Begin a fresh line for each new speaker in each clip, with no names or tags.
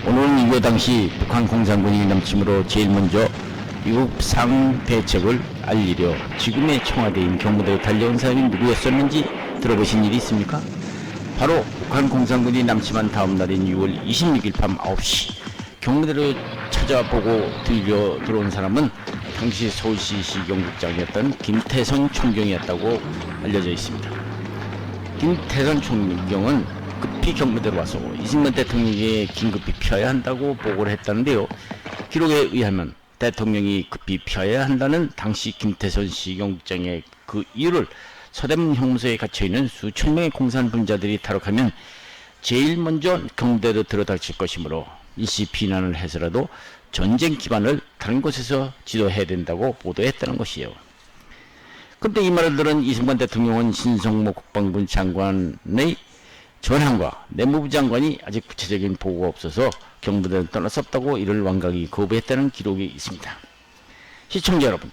오늘은 6.25 당시 북한 공산군이 남침으로 제일 먼저 미국 상대책을 알리려 지금의 청와대인 경무대에 달려온 사람이 누구였었는지 들어보신 일이 있습니까? 바로 북한 공산군이 남침한 다음 날인 6월 26일 밤 9시 경무대로 찾아보고 들어온 사람은 당시 서울시 시경국장이었던 김태선 총경이었다고 알려져 있습니다. 김태선 총경은 급히 경무대로 와서 이승만 대통령이 긴급히 피하야 한다고 보고를 했다는데요. 기록에 의하면 대통령이 급히 피하야 한다는 당시 김태선 시경국장의 그 이유를 서대문 형무소에 갇혀있는 수천 명의 공산분자들이 탈옥하면 제일 먼저 경무대로 들어닥칠 것이므로 일시 피난을 해서라도 전쟁 기반을 다른 곳에서 지도해야 된다고 보도했다는 것이에요. 그런데 이 말을 들은 이승만 대통령은 신성모 국방부 장관의 전함과 내무부 장관이 아직 구체적인 보고가 없어서 경무대를 떠날 수 없다고 이를 완강히 거부했다는 기록이 있습니다. 시청자 여러분,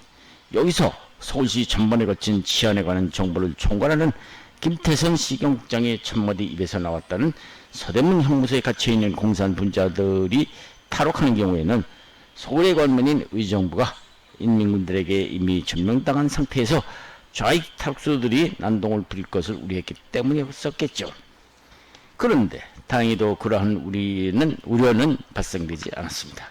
여기서 서울시 전반에 거친 치안에 관한 정보를 총괄하는 김태선 시경국장의 첫마디 입에서 나왔다는 서대문 형무소에 갇혀있는 공산분자들이 탈옥하는 경우에는 서울의 관문인 의정부가 인민군들에게 이미 점령당한 상태에서 좌익 탈옥수들이 난동을 부릴 것을 우려했기 때문이었겠죠. 그런데 다행히도 그러한 우려는 발생되지 않았습니다.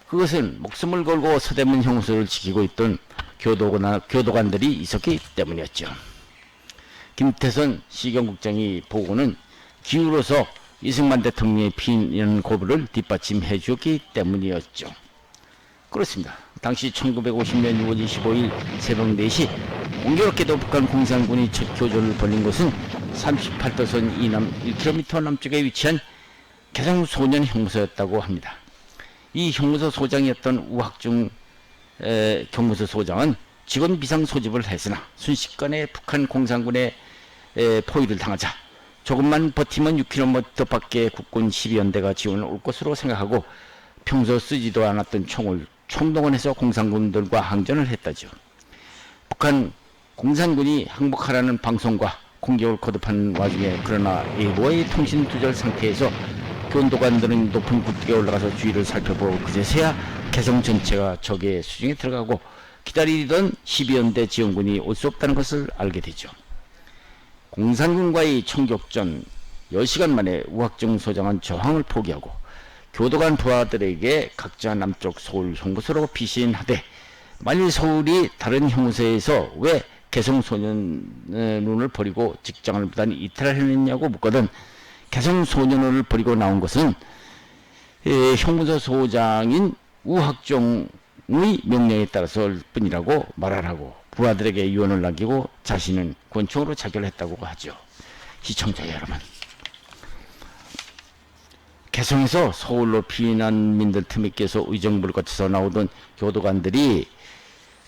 그것은 목숨을 걸고 서대문 형무소를 지키고 있던 교도관들이 있었기 때문이었죠. 김태선 시경국장이 보고는 기후로서 이승만 대통령의 피난 고부를 뒷받침해 주었기 때문이었죠. 그렇습니다. 당시 1950년 6월 25일 새벽 4시 공교롭게도 북한 공산군이 첫 교전을 벌인 곳은 38도선 이남 1km 남쪽에 위치한 개성소년 형무소였다고 합니다. 이 형무소 소장이었던 우학중 경무소 소장은 직원 비상 소집을 했으나 순식간에 북한 공산군의 포위를 당하자 조금만 버티면 6km 밖에 국군 12연대가 지원을 올 것으로 생각하고 평소 쓰지도 않았던 총을 총동원해서 공산군들과 항전을 했다죠. 북한 공산군이 항복하라는 방송과 공격을 거듭하는 와중에 그러나 일부의 통신 두절 상태에서 교도관들은 높은 굴뚝에 올라가서 주위를 살펴보고 그제서야 개성 전체가 적의 수중에 들어가고 기다리던 12연대 지원군이 올 수 없다는 것을 알게 되죠. 공산군과의 총격전 10시간 만에 우학중 소장은 저항을 포기하고 교도관 부하들에게 각자 남쪽 서울 형무소로 피신하되 만일 서울이 다른 형무소에서 왜 개성소년원을 버리고 직장을 무단 이탈했느냐고 묻거든 개성소년원을 버리고 나온 것은 형무소 소장인 우학종의 명령에 따라서일 뿐이라고 말하라고 부하들에게 유언을 남기고 자신은 권총으로 자결했다고 하죠. 시청자 여러분, 개성에서 서울로 피난민들 틈에 껴서 의정부를 거쳐서 나오던 교도관들이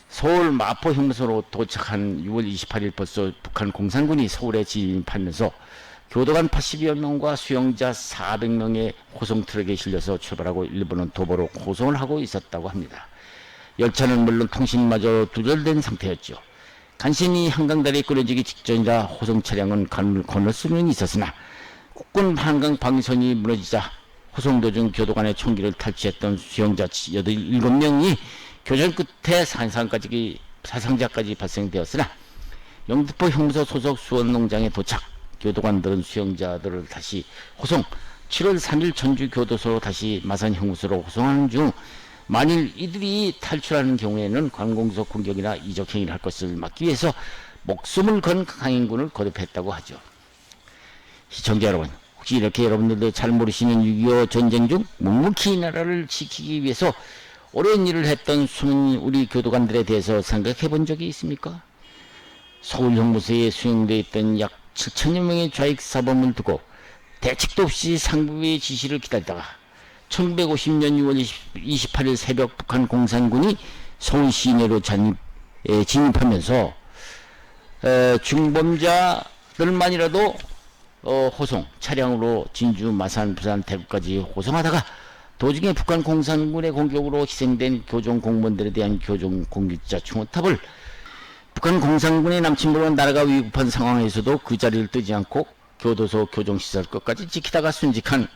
서울 마포 형무소로 도착한 6월 28일 벌써 북한 공산군이 서울에 진입하면서 교도관 80여 명과 수용자 400명의 호송 트럭에 실려서 출발하고 일본은 도보로 호송을 하고 있었다고 합니다. 열차는 물론 통신마저 두절된 상태였죠. 간신히 한강다리에 끊어지기 직전이라 호송 차량은 건널 수는 있었으나 국군 한강 방위선이 무너지자 호송 도중 교도관의 총기를 탈취했던 수용자 7명이 교전 끝에 사상자까지 발생되었으나 영등포 형무소 소속 수원농장에 도착 교도관들은 수용자들을 다시 호송 7월 3일 전주교도소로 다시 마산 형무소로 호송하는 중 만일 이들이 탈출하는 경우에는 관공서 공격이나 이적행위를 할 것을 막기 위해서 목숨을 건 강인군을 거듭했다고 하죠. 시청자 여러분, 혹시 이렇게 여러분들도 잘 모르시는 6.25 전쟁 중 묵묵히 나라를 지키기 위해서 어려운 일을 했던 숨은 우리 교도관들에 대해서 생각해 본 적이 있습니까? 서울 형무소에 수용되어 있던 약 7천여 명의 좌익 사범을 두고 대책도 없이 상부의 지시를 기다리다가 1950년 6월 28일 새벽 북한 공산군이 서울 시내로 진입하면서 중범자들만이라도 호송 차량으로 진주, 마산, 부산, 대구까지 호송하다가 도중에 북한 공산군의 공격으로 희생된 교종 공무원들에 대한 교종 공직자 충원탑을 북한 공산군의 남침으로 나라가 위급한 상황에서도 그 자리를 뜨지 않고 교도소 교정시설 끝까지 지키다가 순직한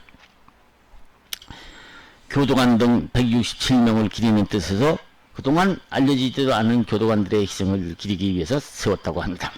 교도관 등 167명을 기리는 뜻에서 그동안 알려지지도 않은 교도관들의 희생을 기리기 위해서 세웠다고 합니다.